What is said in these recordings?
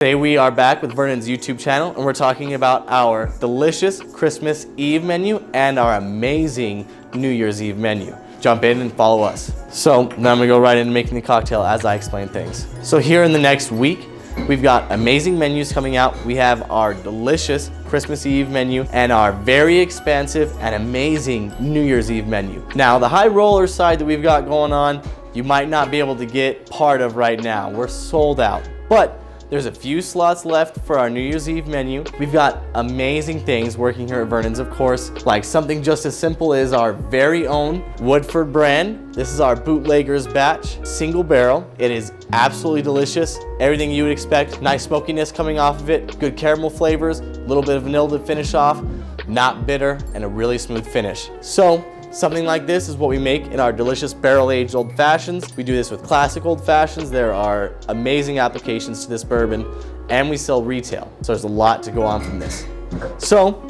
Today we are back with Vernon's YouTube channel and we're talking about our delicious Christmas Eve menu and our amazing New Year's Eve menu. Jump in and follow us. So now I'm gonna go right into making the cocktail as I explain things. So here in the next week, we've got amazing menus coming out. We have our delicious Christmas Eve menu and our very expansive and amazing New Year's Eve menu. Now the high roller side that we've got going on, you might not be able to get part of right now. We're sold out, but there's a few slots left for our New Year's Eve menu. We've got amazing things working here at Vernon's, of course, like something just as simple as our very own Woodford brand. This is our Bootlegger's batch, single barrel. It is absolutely delicious. Everything you would expect. Nice smokiness coming off of it, good caramel flavors, a little bit of vanilla to finish off, not bitter, and a really smooth finish. So, something like this is what we make in our delicious barrel-aged old fashions. We do this with classic old fashions. There are amazing applications to this bourbon, and we sell retail. So there's a lot to go on from this. So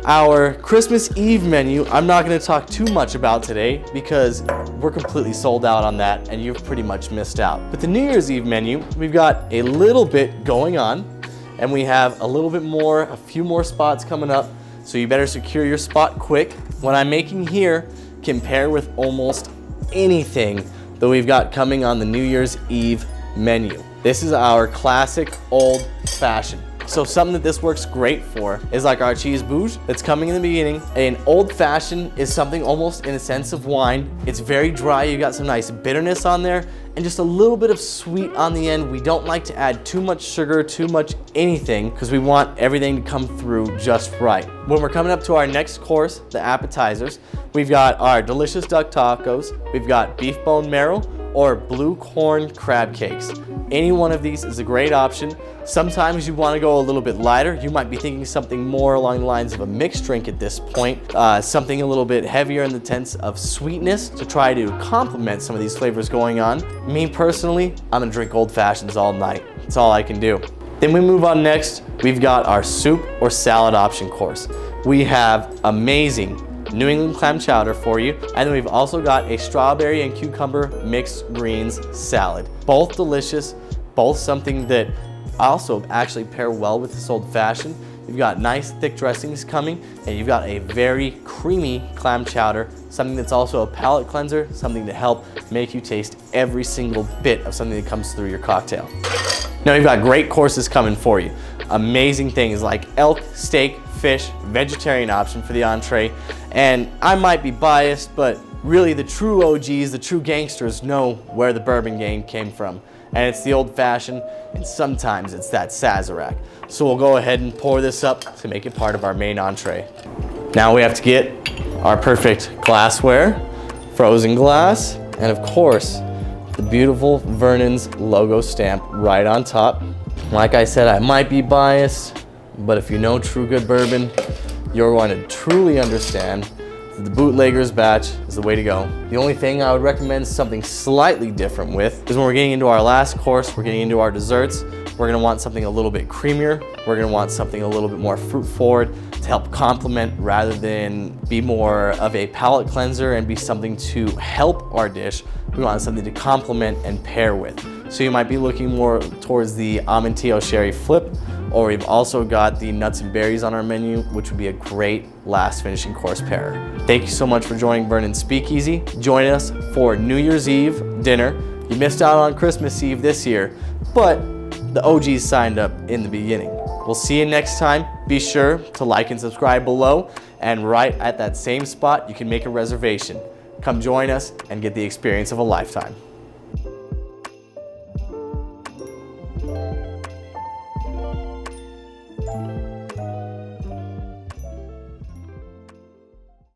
our Christmas Eve menu, I'm not gonna talk too much about today because we're completely sold out on that and you've pretty much missed out. But the New Year's Eve menu, we've got a little bit going on and we have a few more spots coming up. So you better secure your spot quick. What I'm making here can pair with almost anything that we've got coming on the New Year's Eve menu. This is our classic old fashioned. So something that this works great for is like our cheese bouge that's coming in the beginning. An old fashioned is something almost in a sense of wine. It's very dry, you got some nice bitterness on there and just a little bit of sweet on the end. We don't like to add too much sugar, too much anything, because we want everything to come through just right. When we're coming up to our next course, the appetizers, we've got our delicious duck tacos, we've got beef bone marrow, or blue corn crab cakes. Any one of these is a great option. Sometimes you want to go a little bit lighter. You might be thinking something more along the lines of a mixed drink at this point, something a little bit heavier in the sense of sweetness to try to complement some of these flavors going on. Me personally, I'm gonna drink old fashions all night. That's all I can do. Then we move on next, we've got our soup or salad option course. We have amazing New England clam chowder for you, and then we've also got a strawberry and cucumber mixed greens salad. Both delicious, both something that also actually pair well with this old fashioned. You've got nice thick dressings coming, and you've got a very creamy clam chowder, something that's also a palate cleanser, something to help make you taste every single bit of something that comes through your cocktail. Now we've got great courses coming for you. Amazing things like elk, steak, fish, vegetarian option for the entree. And I might be biased, but really the true OGs, the true gangsters know where the bourbon game came from. And it's the old fashioned, and sometimes it's that Sazerac. So we'll go ahead and pour this up to make it part of our main entree. Now we have to get our perfect glassware, frozen glass, and of course, the beautiful Vernon's logo stamp right on top. Like I said, I might be biased, but if you know true good bourbon, you're going to truly understand that the Bootlegger's batch is the way to go. The only thing I would recommend something slightly different with is when we're getting into our last course, we're getting into our desserts, we're gonna want something a little bit creamier, we're gonna want something a little bit more fruit forward to help complement rather than be more of a palate cleanser and be something to help our dish. We want something to complement and pair with. So you might be looking more towards the Amontillado Sherry Flip, or we've also got the nuts and berries on our menu, which would be a great last finishing course pair. Thank you so much for joining Vernon's Speakeasy. Join us for New Year's Eve dinner. You missed out on Christmas Eve this year, but the OGs signed up in the beginning. We'll see you next time. Be sure to like and subscribe below, and right at that same spot, you can make a reservation. Come join us and get the experience of a lifetime.